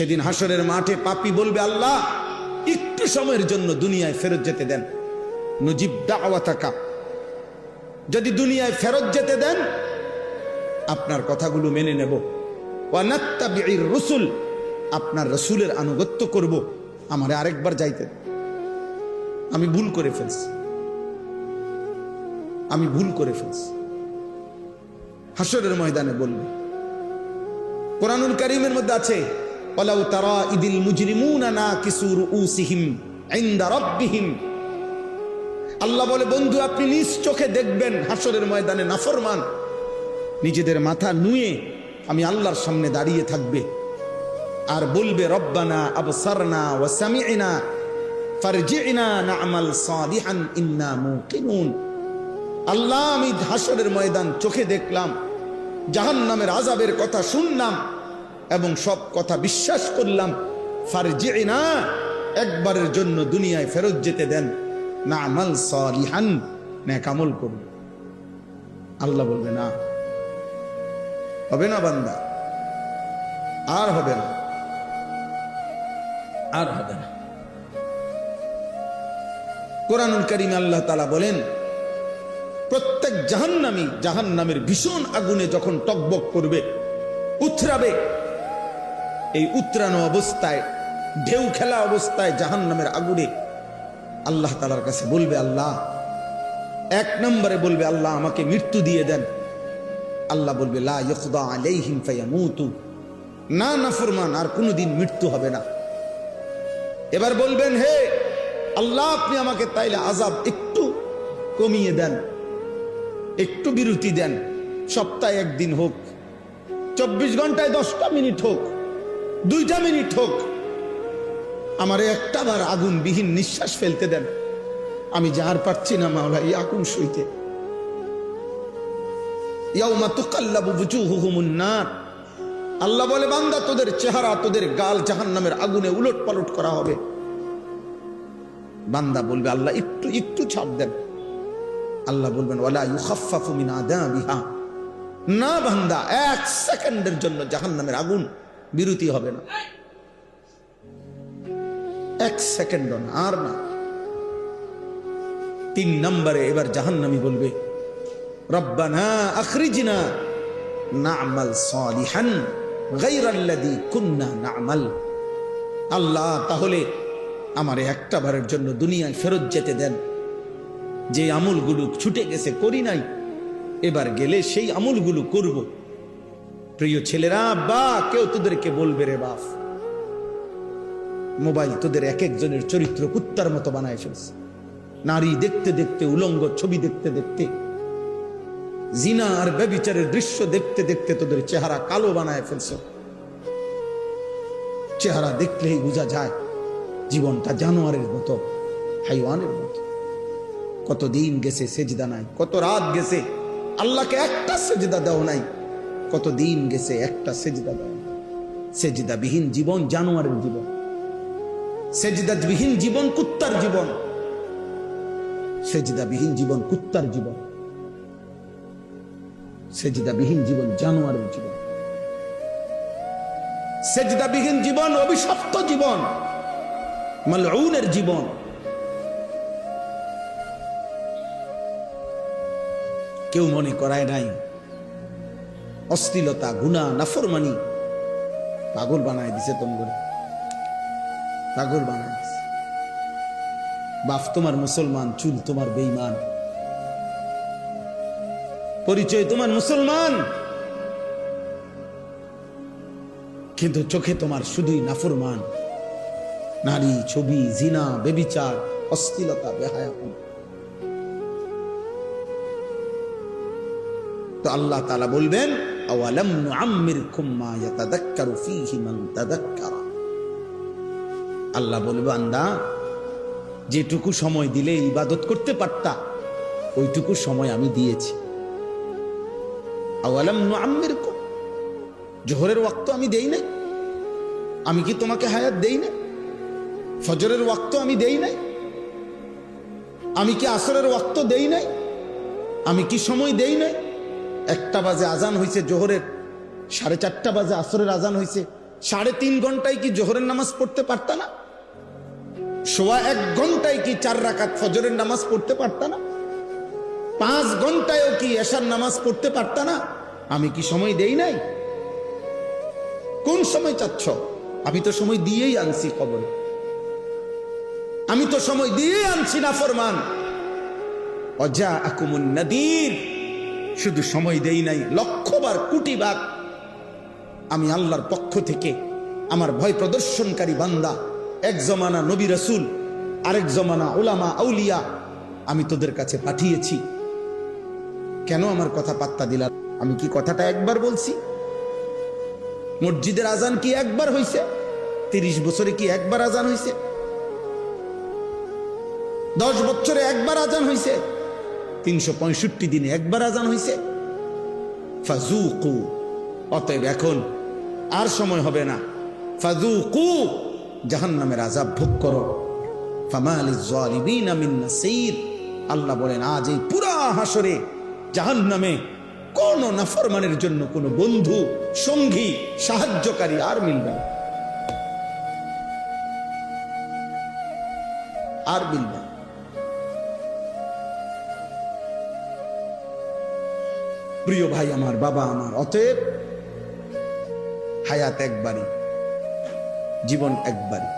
সেদিন হাসরের মাঠে পাপী বলবে, আল্লাহ একটু সময়ের জন্য দুনিয়ায় ফেরত যেতে দেন, নুজিব দাওয়াতাকা, যদি দুনিয়ায় ফেরত যেতে দেন আপনার কথাগুলো মেনে নেব, ওয়া নাত্তাবিউর রাসূল, আপনার রাসূলের আনুগত্য করব, আমারে আরেকবার যাইতে দেন, আমি ভুল করে ফেলছি, আমি ভুল করে ফেলছি। হাসরের ময়দানে বলবে। কোরআনুল কারীমের মধ্যে আছে, ওয়ালাউ তারা ইদিল মুজরিমুনা নাকিসু রুউসিহিম ইনদা রাব্বিহিম, আল্লাহ বলে বন্ধু আপনি নিজ চোখে দেখবেন হাসরের ময়দানে নাফরমান নিজেদের মাথা নুয়ে আমি আল্লাহর সামনে দাঁড়িয়ে থাকবে আর বলবে, রব্বানা আবসারনা ওয়া সামি'না ফারজি'না না'মাল সালিহান ইন্না মুকিনুন। আল্লাহ আমি হাসরের ময়দান চোখে দেখলাম, জাহান্নামের আযাবের কথা শুনলাম এবং সব কথা বিশ্বাস করলাম, ফারজি'না, একবারের জন্য দুনিয়ায় ফেরত যেতে দেন, না'মাল সালিহান, নেক আমল করব। আল্লাহ বলবে না, হবে না বান্দা, আর হবে না, আর হবে না। কোরআনুল কারীমে আল্লাহ তাআলা বলেন, প্রত্যেক জাহান্নামী জাহান্নামের ভীষণ আগুনে যখন টকবক করবে, উতরাবে, এই উতরানো অবস্থায়, ঢেউ খেলা অবস্থায় জাহান্নামের আগুনে আল্লাহ তাআলার কাছে বলবে, আল্লাহ, এক নম্বরে বলবে, আল্লাহ আমাকে মৃত্যু দিয়ে দেন। আল্লাহ বলবে, লা ইউকদা আলাইহিম ফায়ামুতু, না নাফরমান, আর কোনোদিন মৃত্যু হবে না। এবার বলবেন, হে আল্লাহ আপনি আমাকে তাইলে আযাব একটু কমিয়ে দেন, একটু বিরতি দেন, সপ্তাহে একদিন হোক, 24 ঘন্টায় 10টা মিনিট হোক, 2টা মিনিট হোক, আমারে একটা বার আগুন বিহীন নিঃশ্বাস ফেলতে দেন, আমি যার পারছি না মাওলা এই আগুন সইতে। ইয়াউমা তুকাল্লাবু বুজুহুহুমুন নার, আল্লাহ বলে বান্দা তোদের চেহারা, তোদের গাল জাহান্নামের আগুনে উলট পালট করা হবে। বান্দা বলবে, আল্লাহ একটু একটু ছাড় দেন। আল্লাহ বলবেন, ওয়ালা ইউখাফফাফু মিন আযাবিহা, না বান্দা, 1 সেকেন্ডের জন্য জাহান্নামের আগুন বিরতি হবে না, 1 সেকেন্ড না, আর না। 3 নম্বরে এবার জাহান্নামী বলবে, রব্বানা আখরিজনা না'মাল সালিহান গায়রাল্লাযী কুন্না না'মাল, আল্লাহ তাহলে আমারে একটা বারের জন্য দুনিয়ায় ফেরত যেতে দেন, যে আমলগুলো ছুটে গেছে করি নাই, এবার গেলে সেই আমলগুলো করব। প্রিয় ছেলেরা, বা কেউ তোদেরকে বলবে, রে বাপ, মোবাইল তোদের এক একজনের চরিত্র কুত্তার মতো বানায় ফেলছে, নারী দেখতে দেখতে, উলঙ্গ ছবি দেখতে দেখতে, জিনা আর ব্যভিচারের দৃশ্য দেখতে দেখতে তোদের চেহারা কালো বানায় ফেলছে। চেহারা দেখলেই বোঝা যায় জীবনটা জানোয়ারের মতো, হাইওয়ানের মতো। কত দিন গেছে সেজদা নাই, কত রাত গেছে আল্লাহকে একটা সেজদা দাও নাই, কত দিন গেছে একটা সেজদা দাও। সেজদাবিহীন জীবন জানোয়ারের জীবন, সেজদাবিহীন জীবন কুত্তার জীবন, সেজদাবিহীন জীবন কুত্তার জীবন, সেজদাবিহীন জীবন জানোয়ারের জীবন, সেজদাবিহীন জীবন অভিশপ্ত জীবন, মালউনের জীবন। কেউ মনে করায় নাই অশ্লীলতা, গুনাহ, নাফরমানি পাগল বানায় দিছে, তোমরা পাগল বানায় দিছে। বাপ তোমার মুসলমান, চুল তোমার বেঈমান, পরিচয় তোমার মুসলমান, কিন্তু চোখে তোমার শুধুই নাফরমান, নারী, ছবি, জিনা, ব্যভিচার, অশ্লীলতা, বেহায়াপন। তো আল্লাহ তাআলা বলবেন, আওয়ালাম নুআম্মিরকুম মা ইয়াতাযাক্কারু ফীহি মান তাযাক্কারা, আল্লাহ বলবে, বান্দা যেটুকু সময় দিলে ইবাদত করতে পারতা ওইটুকু সময় আমি দিয়েছি। আওয়ালাম নুআম্মিরকুম, জোহরের ওয়াক্ত আমি দেই নাই? আমি কি তোমাকে হায়াত দেই না? ফজরের ওয়াক্ত আমি দেই নাই? আমি কি আসরের ওয়াক্ত দেই নাই? আমি কি সময় দেই নাই? 1টা বাজে আজান হয়েছে জোহরের, 4:30 বাজে আসরের আজান হয়েছে, 3.5 ঘন্টায় কি জোহরের নামাজ পড়তে পারতা না? 1.25 ঘন্টায় কি 4 রাকাত ফজরের নামাজ পড়তে পারতা না? 5 ঘন্টায়ও কি এশার নামাজ পড়তে পারতা না? আমি কি সময় দেই নাই? কোন সময় চাচ্ছ? আমি তো সময় দিয়েই আনছি কবরে, আমি তো সময় দিয়েই আনছি না ফরমান। অজা আকুমুন নাদির, শুধু সময় দেই নাই, লক্ষবার কোটিবার আমি আল্লাহর পক্ষ থেকে আমার ভয় প্রদর্শনকারী বান্দা, এক জমানা নবী রাসূল, আরেক জমানা উলামা আউলিয়া আমি তোদের কাছে পাঠিয়েছি। কেন আমার কথা পাত্তা দিলা? আমি কি কথাটা একবার বলছি? মসজিদের আজান কি একবার হইছে? 30 বছরে কি একবার আজান হইছে? 10 বছরে একবার আজান হইছে? 365 দিনে একবার আজান হইছে? ফাযুকু, অতএব এখন আর সময় হবে না। ফাযুকু, জাহান্নামের আযাব ভোগ করো। ফামালিজ জালিমিনা মিন নাসীর, আল্লাহ বলেন আজ এই পুরা হাসরে জাহান্নামে কোন নাফরমানের জন্য কোনো বন্ধু, সঙ্গী, সাহায্যকারী আর মিলবে না, আর মিলবে না। প্রিয় ভাই আমার, বাবা আমার, অতএব হায়াত একবারই, জীবন একবারই।